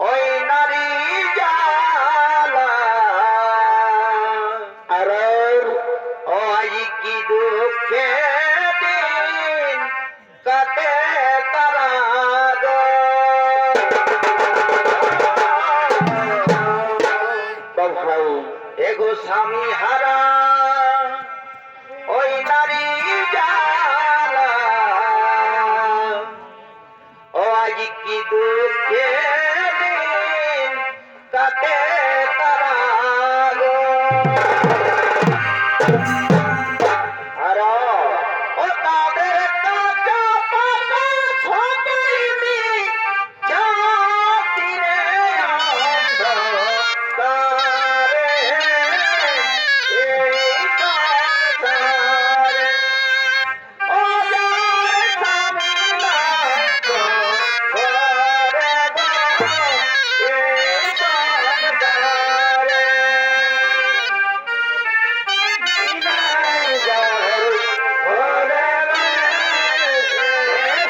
ওই নারী জ্বালা আর ওই কি দুঃখে দিন কাটে তারা গো। এগো স্বামী হারা ওই নারী জ্বালা ও আজ কি দুঃখে দিন কাটে তারা গো। আর ও তাদের কাটা পাতা ছবিনি জাতিরে অন্ধকারে এই সংসারে ও যার স্বামী নাই গো ঘরে গো এই সংসারে নাই যার ঘরে গো এই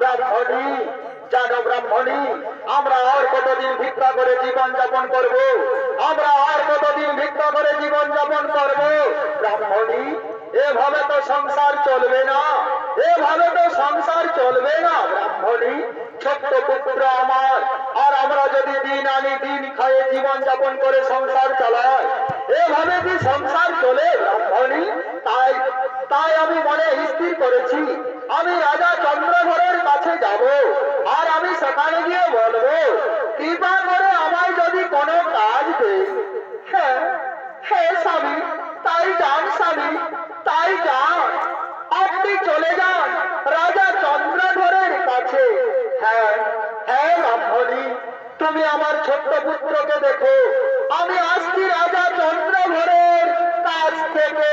ব্রাহ্মণী, জানো ব্রাহ্মণী, আমরা আর কতদিন ভিক্ষা করে জীবন যাপন করব? আমরা আর কতদিন ভিক্ষা করে জীবন যাপন করব? ব্রাহ্মণী, এভাবে তো সংসার চলবে না, এভাবে তো সংসার চলবে না ব্রাহ্মণী। ছোট্ট পুত্র আমার, আর আমরা যদি দিন আনি দিন খাইয়ে জীবন যাপন করে সংসার চালাই, এভাবে কি সংসার চলে ব্রাহ্মণী? তাই তাই আমি মনে স্থির করেছি, আমি রাজা চন্দ্রধরের কাছে যাব, আর আমি সেখানে গিয়ে বলবো, কৃপা করে আমায় যদি কোনো কাজ দেয়। হ্যাঁ হ্যাঁ স্বামী, তাই যান স্বামী, তাই যান, আপনি চলে যান রাজা চন্দ্রধরের কাছে। হ্যাঁ হ্যাঁ ব্রাহ্মণী, তুমি আমার ছোট্ট পুত্রকে দেখো, আমি আসছি রাজা চন্দ্রধরের কাছ থেকে।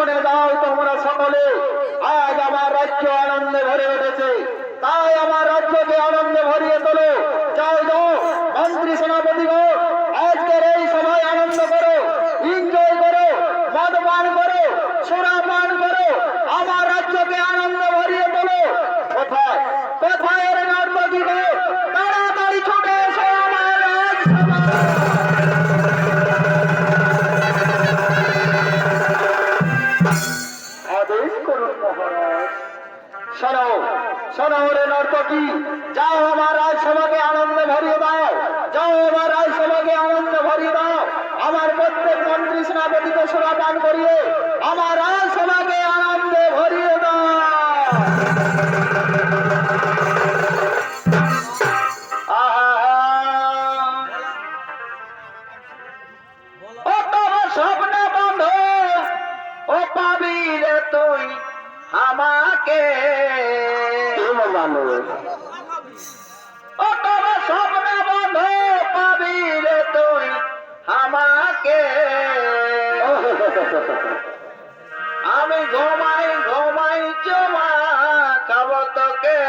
এখানে দাও তোমরা সকলে। আজ আমার রাজ্য আনন্দে ভরে উঠেছে, তাই আমার রাজ্যকে আনন্দে ভরিয়ে তোলো। যাও যাও মন্ত্রী সেনাপতিগণ, আজকের এই সভায় আনন্দ করো, এনজয় করো, মদ পান করো, সোনা পান করো, আমার রাজ্যকে আনন্দ ভরিয়ে তোলো। কোথায় কোথায় এর নর্তকীগণ, তাড়াতাড়ি ছুটে এসো আমার রাজসভায়। আদেশ করুন মহারাজ। শোনো শোনো রে নর্তকী, যাও আমার রাজসভাকে আনন্দে ভরিয়ে দাও, যাও আমার রাজসভাকে আনন্দে ভরিয়ে দাও। আমার প্রত্যেক মন্ত্রী সেনাপতিকে সোনা পান করিয়ে আমার রাজসভাকে আনন্দে ভরিয়ে দাও। ও তোমার স্বপ্ন বন্ধ, ও পাবি রে তুই আমাকে। ও তোমার স্বপ্ন বন্ধ, পাবি রে তুই আমাকে। আমি ঘুমাই ঘুমাই চুমা খাবো তোকে,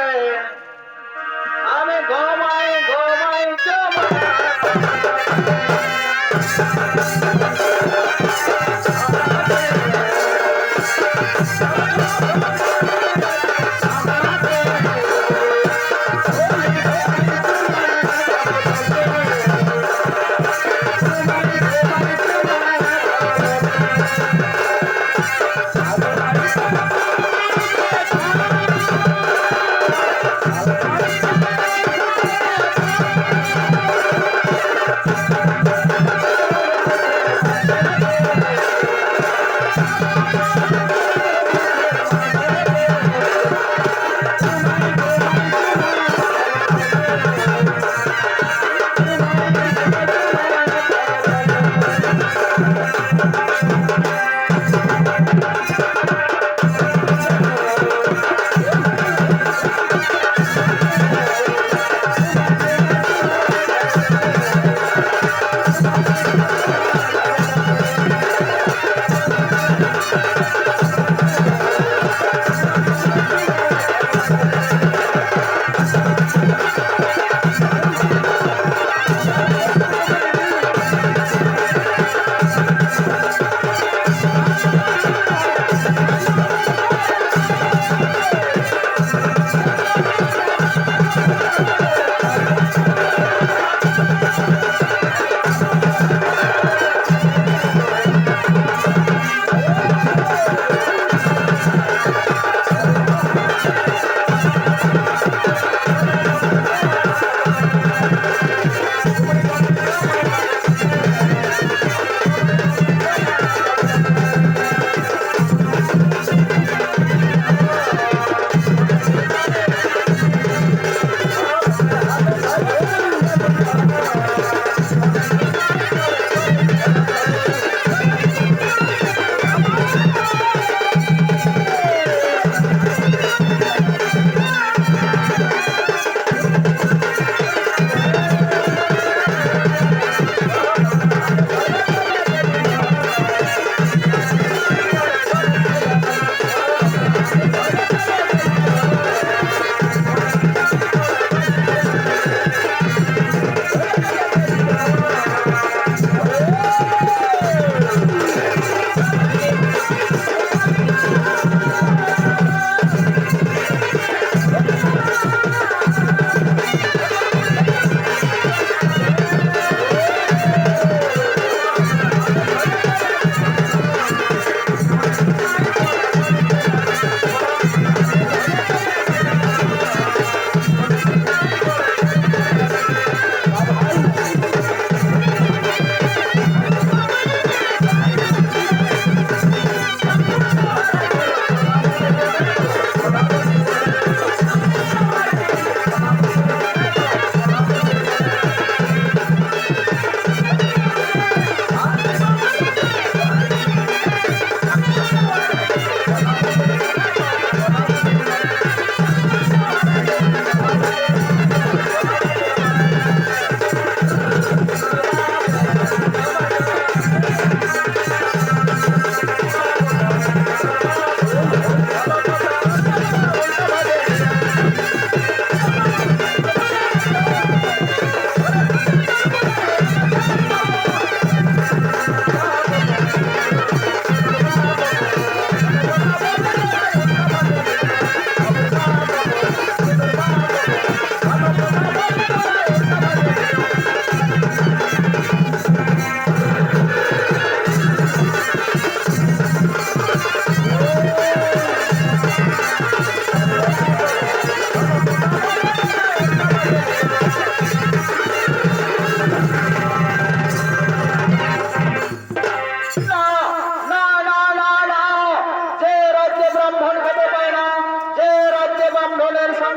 আমি ঘুমাই ঘুমাই চুমা।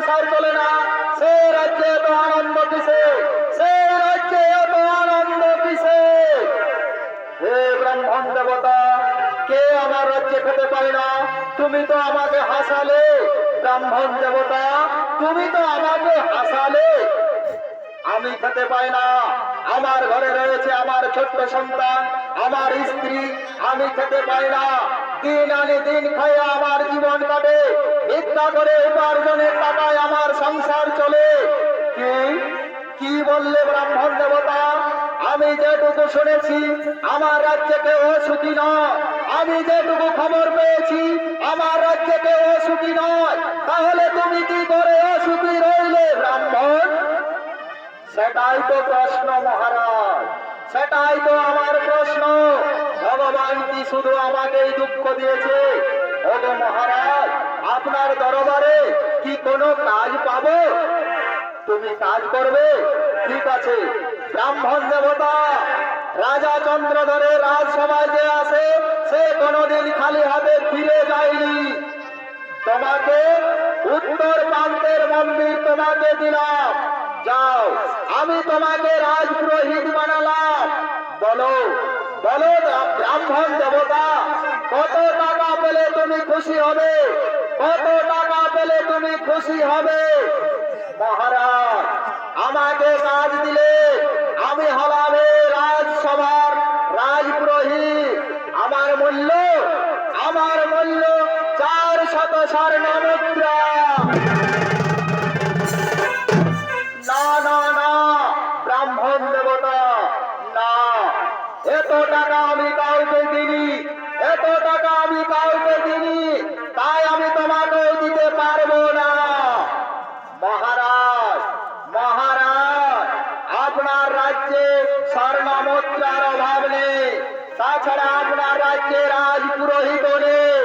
সংসার চলে না, সে রাজ্যে এত আনন্দ কিসে, সে রাজ্যে এত আনন্দ কিসে? হে ব্রাহ্মণ দেবতা, কে আমার রাজ্যে খেতে পায় না? তুমি তো আমাকে হাসালে। ব্রাহ্মণ দেবতা, তুমি তো আমাকে হাসালে। আমি খেতে পাই না, আমার ঘরে রয়েছে আমার ছোট্ট সন্তান, আমার স্ত্রী, আমি খেতে পাই না। দিন আনি দিন খাই আমার জীবন কাটে, ভিক্ষা করে উপার্জনের টাকায় আমার সংসার চলে। কি কি বললে ব্রাহ্মণ দেবতা? আমি যেটুকু শুনেছি আমার রাজ্যে কেউ সুখী নয়, আমি যেটুকু খবর পেয়েছি আমার রাজ্যে কেউ সুখী নয়। তাহলে তুমি কি করে অসুখী রইলে ব্রাহ্মণ? সেটাই তো প্রশ্ন মহারাজ, সেটাই তো আমার প্রশ্ন। ভগবান কি শুধু আমাকেই দুঃখ দিয়েছে? ওগো মহারাজ, আপনার দরবারে কি কোনো কাজ পাবো? তুমি কাজ করবে? ঠিক আছে। ব্রাহ্মণ দেবতা, রাজা চন্দ্রধরের রাজসভায় যে আসে সে কোনোদিন খালি হাতে ফিরে যায়নি। তোমাকে উত্তর প্রান্তের মন্দির তোমাকে দিলাম, যাও, আমি তোমাকে রাজপুরোহিত বানালাম। বলো বলো ব্রাহ্মণ দেবতা, কত টাকা পেলে তুমি খুশি হবে? কত টাকা পেলে তুমি খুশি হবে? মহারাজ, আমাকে কাজ দিলে আমি হলাম এই রাজসভার রাজপুরোহিত। আমার মূল্য 400 স্বর্ণ মুদ্রা। না না না ব্রাহ্মণ দেবতা, না, এত টাকা আমি কাউকে দিনি, এত টাকা আমি কাউকে দিনি, তাই আমি তোমাকেও দিতে পারবো না। মহারাজ মহারাজ, আপনার রাজ্যে স্বর্ণ মুদ্রার অভাব নেই, তাছাড়া আপনার রাজ্যে রাজপুরোহিত নেই,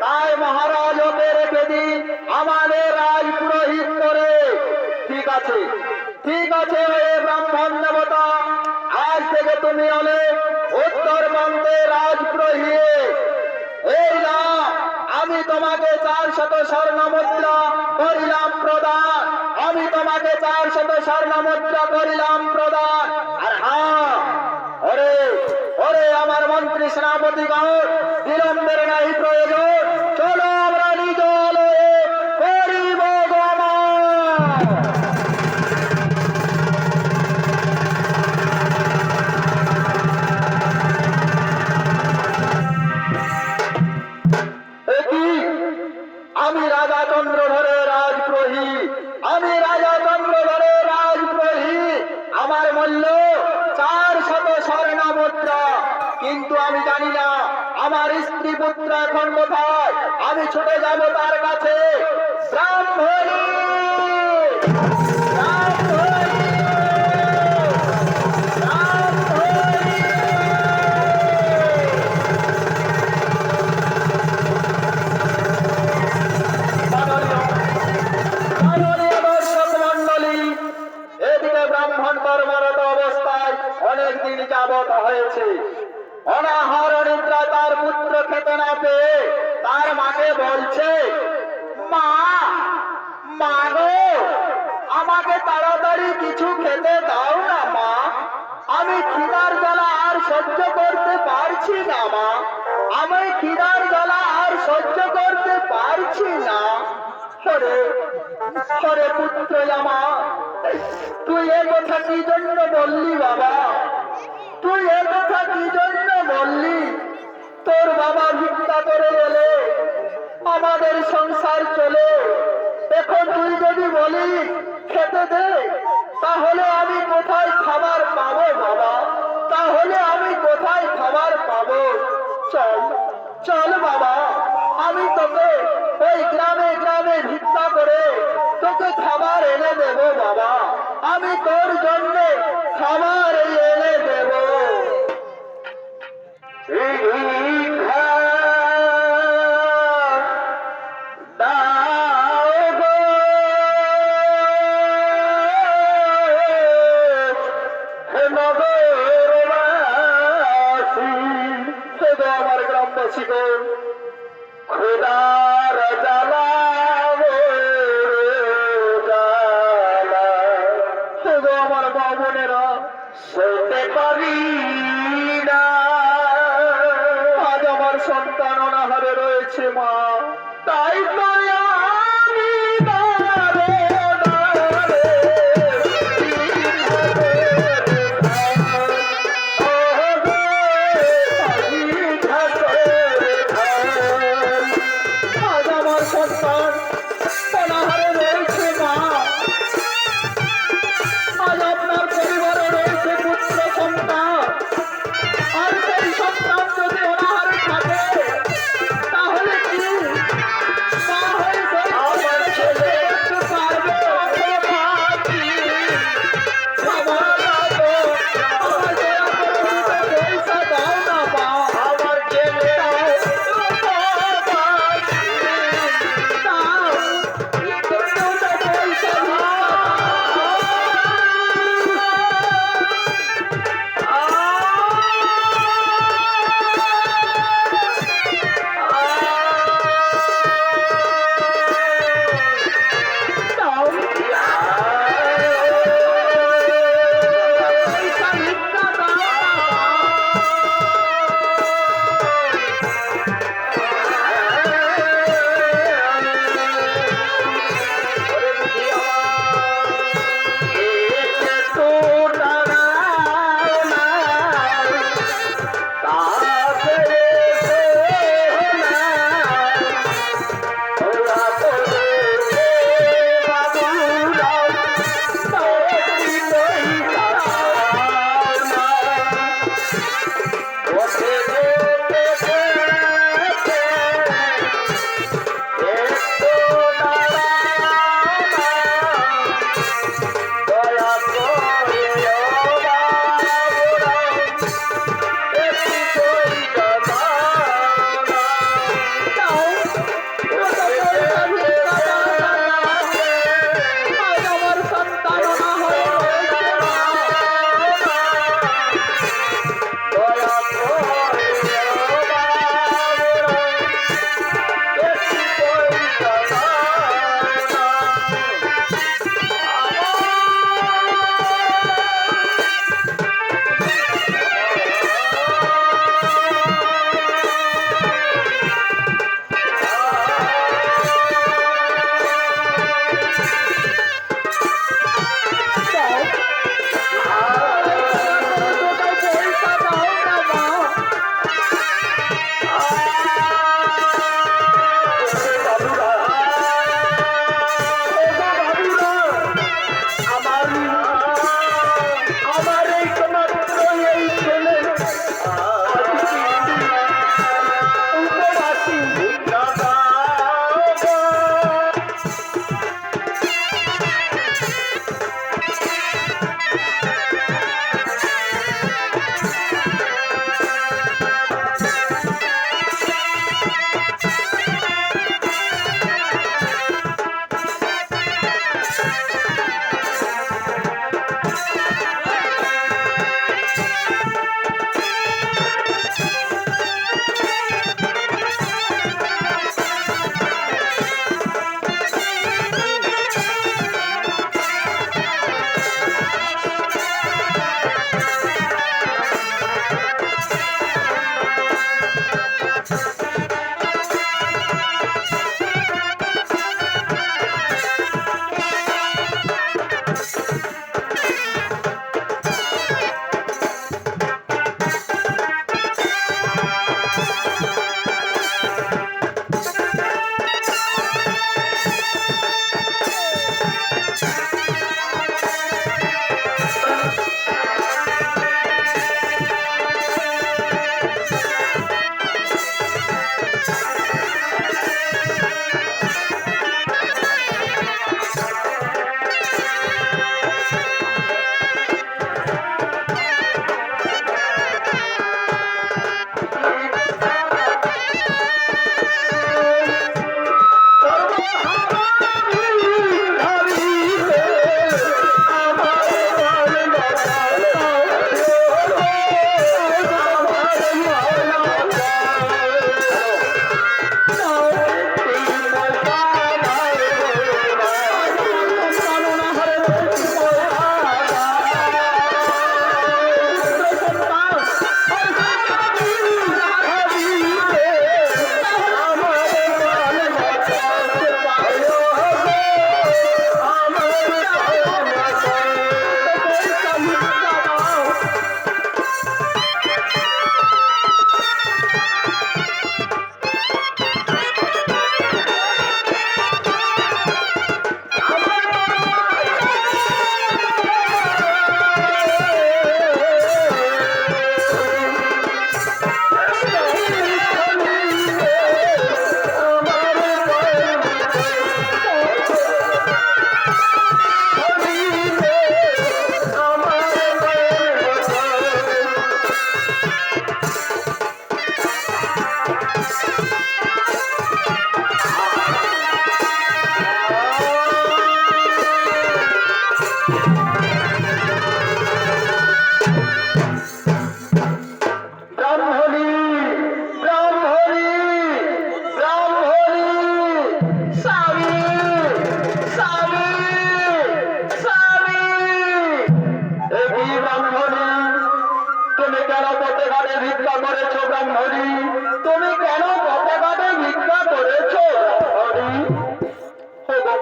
তাই মহারাজ ওকে রেখে দিন আমাদের রাজপুরোহিত করে। ঠিক আছে, ঠিক আছে। ওই ব্রাহ্মণ দেবতা, আজ থেকে তুমি হলে উত্তর প্রান্তে রাজপুরোহিত। এই না, আমি তোমাকে 400 স্বর্ণ মুদ্রা করিলাম প্রদান, আমি তোমাকে 400 স্বর্ণ মুদ্রা করিলাম প্রদান। আর হ্যাঁ, ওরে ওরে আমার মন্ত্রী সেনাপতিগণ, বিলম্বের নাই প্রয়োজন, চলো আমরা নিজ আলয়ে করিব গমন। আমি রাজা চন্দ্রধরের রাজপুরোহিত, আমি রাজা চন্দ্রধরের রাজপুরোহিত, আমার মূল্য 400 স্বর্ণ মুদ্রা। কিন্তু আমি জানি না আমার স্ত্রী পুত্র এখন কোথায়, আমি ছুটে যাব তার কাছে। ব্রাহ্মণী, ব্রাহ্মণী, ব্রাহ্মণী। এদিকে ব্রাহ্মণ কর্মরত অবস্থায় অনেকদিন যাবত হয়েছে, অনাহার নিদ্রা তার পুত্র খেতে না পেয়ে তার মাকে বলছে, মা, মা গো, আমাকে তাড়াতাড়ি কিছু খেতে দাও না মা, আমি খিদার জ্বালা আর সহ্য করতে পারছি না মা, আমি খিদার জ্বালা আর সহ্য করতে পারছি না। হরে হরে পুত্র আমার, তুই এ কথা কি জন্য বললি বাবা? তুই এ কথা কি জন্য বললি? তোর বাবা ভিক্ষা করে এলে আমাদের সংসার চলে, এখন তুই যদি বলি খেতে দে, তাহলে আমি কোথায় খাবার পাবো বাবা? তাহলে আমি কোথায় খাবার পাবো? চল চল বাবা, আমি তোকে ওই গ্রামে গ্রামে ভিক্ষা করে তোকে খাবার এনে দেব বাবা, আমি তোর জন্য খাবার এনে দেব। আমার গ্রামবাসীগণ, খোদার জ্বালা রয়েছে মা। তাই তো আমি দাঁড়ে দাঁড়ে আজ আমার সন্তান অনাহারে রয়েছে মা। আজ আপনার পরিবারে রয়েছে পুত্র সন্তান, আর সেই সন্তান যদি অনাহারে থাকে তাহলে কি মা হয়ে সেই আমার ছেলে একটু পারবে? আমার দয়া করে দুটো পয়সা দাও না মা। আমার ছেলে দাও।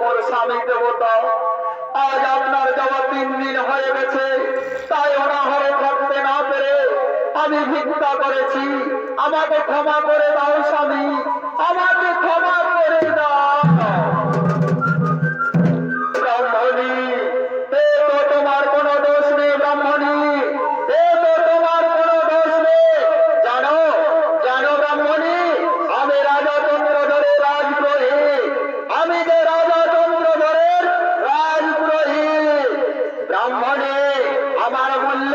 মোর স্বামী দেবতা, আজ আপনার যাওয়া 3 দিন হয়ে গেছে, তাই অনাহারে থাকতে না পেরে আমি ভিক্ষা করেছি। আমাকে ক্ষমা করে দাও স্বামী, আমাকে ক্ষমা করে দাও। ব্রাহ্মণী, এ তো তোমার কোনো দোষ নেই। ব্রাহ্মণী, এ তো তোমার কোনো দোষ নেই। জানো জানো ব্রাহ্মণী, আমি রাজা চন্দ্রধরের রাজপুরোহিত। আমি যে রাজা চন্দ্রধরের রাজপুরোহিত। ব্রাহ্মণী, আমার মূল্য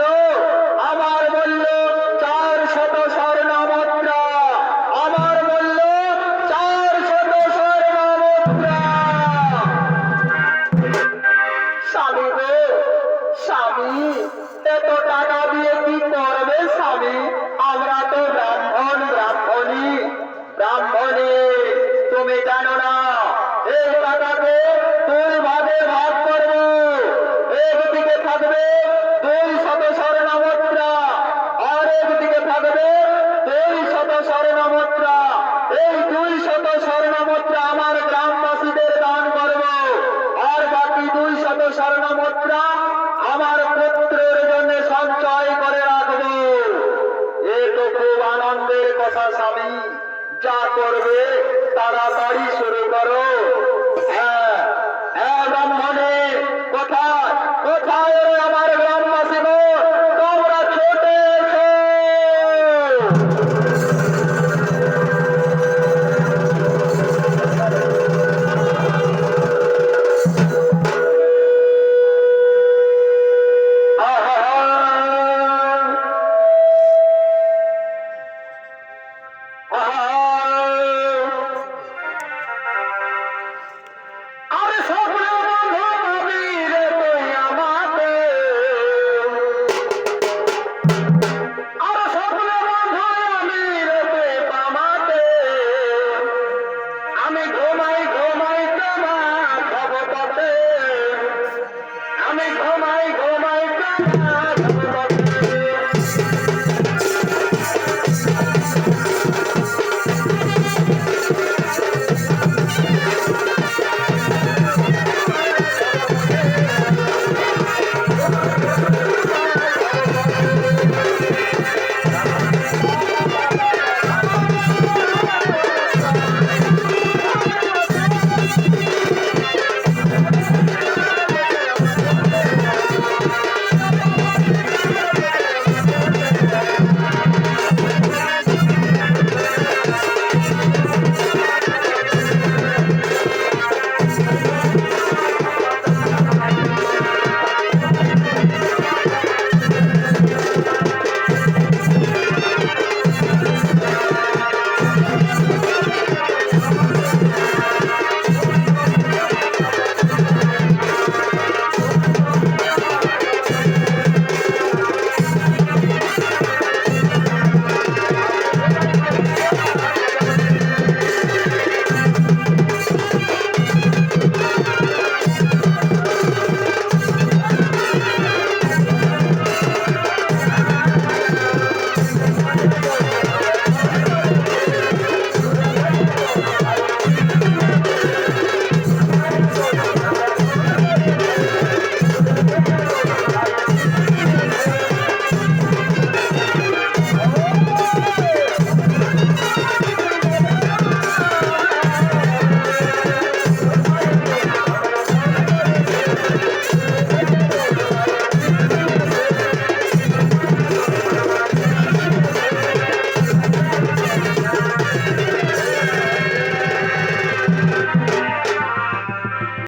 400 স্বর্ণ মুদ্রা। আমার মূল্য 400 স্বর্ণ মুদ্রা। স্বামী গো, স্বামী, এত টাকা দিয়ে কি করবে স্বামী? আমরা তো ব্রাহ্মণ। ব্রাহ্মণী, ব্রাহ্মণী, তুমি জানো না এই টাকাকে 2 ভাগে ভাগ করবো। একদিকে থাকবে 200 স্বর্ণ মুদ্রা, আর একদিকে থাকবে 200 স্বর্ণ মুদ্রা। এই 200 স্বর্ণ মুদ্রা আমার গ্রামবাসীদের দান করবো, আর বাকি 200 স্বর্ণ মুদ্রা আমার পুত্রের জন্য সঞ্চয় করে রাখবো। এ তো খুব আনন্দের কথা স্বামী। যা করবে তাড়াতাড়ি শুরু করো। হ্যাঁ হ্যাঁ ব্রাহ্মণে, কথা